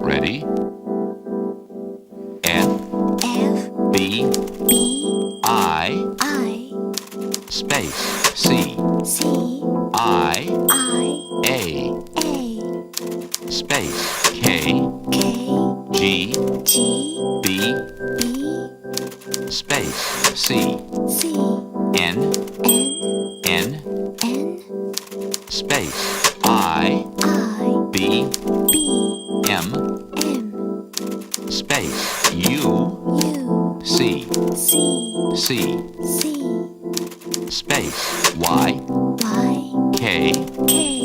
Ready? F, B, I, space, C, I, A, space, K, G, B, space, C, N, space, I, B, M, space, U, C, space, Y, K,